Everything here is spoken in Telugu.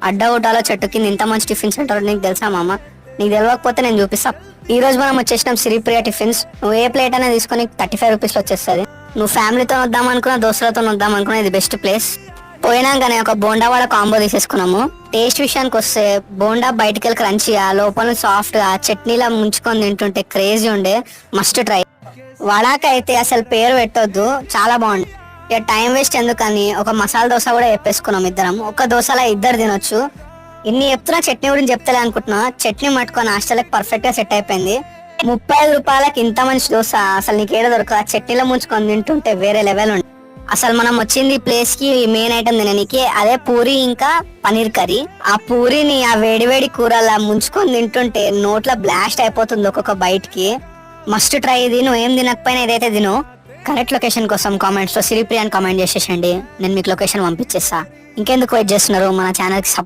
అడ్డగుట్టాలో చెట్టు కింద ఇంత మంచి టిఫిన్ సెంటర్ నీకు తెలుసా మామ? నీకు తెలియకపోతే నేను చూపిస్తా. ఈ రోజు మనం వచ్చేసినాం సిరిప్రియ టిఫిన్స్. నువ్వు ఏ ప్లేట్ అనేది తీసుకొని 35 రూపీస్ లో వచ్చేస్తుంది. నువ్వు ఫ్యామిలీతో వద్దాం అనుకున్నా, దోస్తులతో వద్దాం అనుకున్నా ఇది బెస్ట్ ప్లేస్. పోయినాకనే ఒక బోండా వాడ కాంబో తీసేసుకున్నాము. టేస్ట్ విషయానికి వస్తే బోండా బయటికి వెళ్ళి క్రంచిగా, లోపల సాఫ్ట్ గా చట్నీలా ముంచుకొని తింటుంటే క్రేజీ ఉండే, మస్ట్ ట్రై. వడాకైతే అసలు పేరు పెట్టొద్దు, చాలా బాగుంది. ఇక టైం వేస్ట్ ఎందుకని ఒక మసాలా దోశ కూడా చెప్పేసుకున్నాం ఇద్దరం. ఒక దోశలా ఇద్దరు తినొచ్చు. ఇన్ని చెప్తున్నా చట్నీ గురించి చెప్తలే అనుకుంటున్నా. చట్నీ మట్టుకొని హాస్టల్కి పర్ఫెక్ట్ గా సెట్ అయిపోయింది. 35 రూపాయలకి ఇంత మంచి దోశ అసలు నీకేదో దొరకదు. చట్నీలో ముంచుకొని తింటుంటే వేరే లెవెల్ ఉంది. అసలు మనం వచ్చింది ప్లేస్ కి మెయిన్ ఐటమ్ తినడానికి, అదే పూరి ఇంకా పనీర్ కర్రీ. ఆ పూరిని ఆ వేడివేడి కూరలా ముంచుకొని తింటుంటే నోట్లో బ్లాస్ట్ అయిపోతుంది ఒక్కొక్క బయటికి. మస్ట్ ట్రై ఇది. నువ్వు ఏం తినకపోయినా ఇదైతే తిను. కరెక్ట్ లొకేషన్ కోసం కామెంట్స్ లో సిరిప్రియ అని కామెంట్ చేసేసండి, నేను మీకు లొకేషన్ పంపించేస్తా. ఇంకెందుకు వెయిట్ చేస్తున్నారు? మన ఛానల్ కి సపోర్ట్